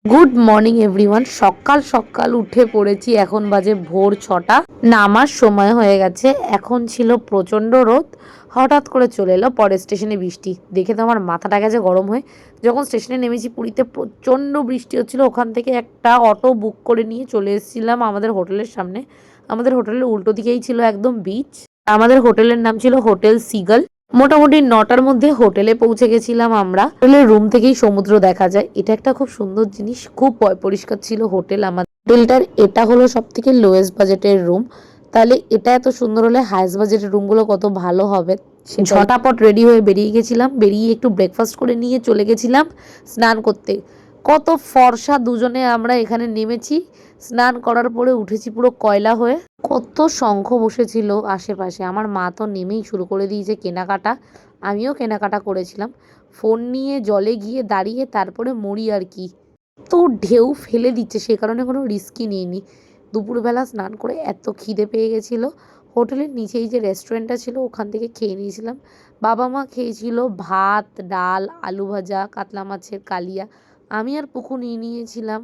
Good morning everyone. সকাল সকাল উঠে পড়েছি, এখন বাজে ভোর 6টা। নামার সময় হয়ে গেছে। এখন ছিল প্রচণ্ড রোদ, হঠাৎ করে চলে এলো পরের স্টেশনে বৃষ্টি। দেখে তো আমার মাথাটা গেছে গরম হয়ে। যখন স্টেশনে নেমেছি পুরীতে প্রচণ্ড বৃষ্টি হচ্ছিল, ওখান থেকে একটা অটো বুক করে নিয়ে চলে এসেছিলাম আমাদের হোটেলের সামনে। আমাদের হোটেলের উল্টো দিকেই ছিল একদম বিচ। আমাদের হোটেলের নাম ছিল হোটেল সিগাল। মোটামুটি 9টার মধ্যে হোটেলে পৌঁছে গেছিলাম আমরা। হোটেলের রুম থেকেই সমুদ্র দেখা যায়, এটা একটা খুব সুন্দর জিনিস। খুব পরিষ্কার ছিল হোটেল। আমাদের হোটেলটার এটা হলো সব থেকে লোয়েস্ট বাজেটের রুম। তাহলে এটা এত সুন্দর হলে হাইস্ট বাজেটের রুমগুলো কত ভালো হবে। ঝটাপট রেডি হয়ে বেরিয়ে গেছিলাম। বেরিয়ে একটু ব্রেকফাস্ট করে নিয়ে চলে গেছিলাম স্নান করতে। কত ফর্সা দুজনে আমরা এখানে নেমেছি, স্নান করার পরে উঠেছি পুরো কয়লা হয়ে। কত শঙ্খ বসেছিল আশেপাশে। আমার মা তো নেমেই শুরু করে দিয়েছে কেনাকাটা। আমিও কেনাকাটা করেছিলাম। ফোন নিয়ে জলে গিয়ে দাঁড়িয়ে তারপরে মরি আর কি। তো ঢেউ ফেলে দিচ্ছে, সে কারণে কোনো রিস্কই নিইনি। দুপুরবেলা স্নান করে এত খিদে পেয়ে গেছিলো, হোটেলের নিচেই যে রেস্টুরেন্টটা ছিল ওখান থেকে খেয়ে নিয়েছিলাম। বাবা মা খেয়েছিল ভাত, ডাল, আলু ভাজা, কাতলা মাছের কালিয়া। আমি আর পুকু নিয়েছিলাম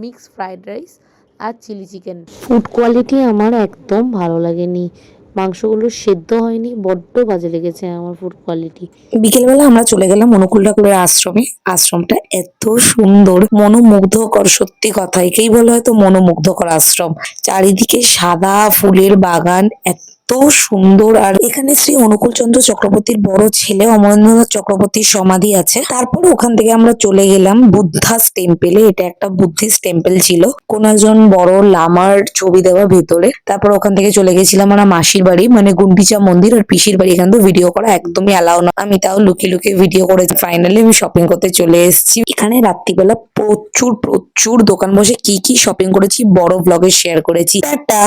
মিক্সড ফ্রাইড রাইস আর চিলি চিকেন। ফুড কোয়ালিটি আমার একদম ভালো লাগেনি, মাংসগুলো সেদ্ধ হয়নি, বড্ড বাজে লেগেছে আমার ফুড কোয়ালিটি। বিকেলবেলা আমরা চলে গেলাম অনুকূল ঠাকুরের আশ্রমে। আশ্রমটা এত সুন্দর, মনোমুগ্ধকর, সত্যি কথা একেই বলা হয়তো মনোমুগ্ধকর আশ্রম। চারিদিকে সাদা ফুলের বাগান, এত সুন্দর। আর এখানে শ্রী অনুকূল চন্দ্র চক্রবর্তীর বড় ছেলে অমরেন্দ্রনাথ চক্রবর্তীর সমাধি আছে। তারপরে ওখান থেকে আমরা চলে গেলাম বুদ্ধাস টেম্পেলে। এটা একটা বুদ্ধিস্ট টেম্পল ছিল, কোন একজন বড় লামার ছবি দেওয়া ভেতরে। তারপর ওখান থেকে চলে গেছিলাম আমরা মাসির বাড়ি, মানে গুন্ডিচা মন্দির আর পিসির বাড়ি। এখান তো ভিডিও করা একদমই অ্যালাউ না, আমি তাও লুকিয়ে লুকিয়ে ভিডিও করেছি। ফাইনালি আমি শপিং করতে চলে এসেছি। এখানে রাত্রিবেলা প্রচুর প্রচুর দোকান বসে, কি কি শপিং করেছি বড় ব্লগে শেয়ার করেছি। টাটা।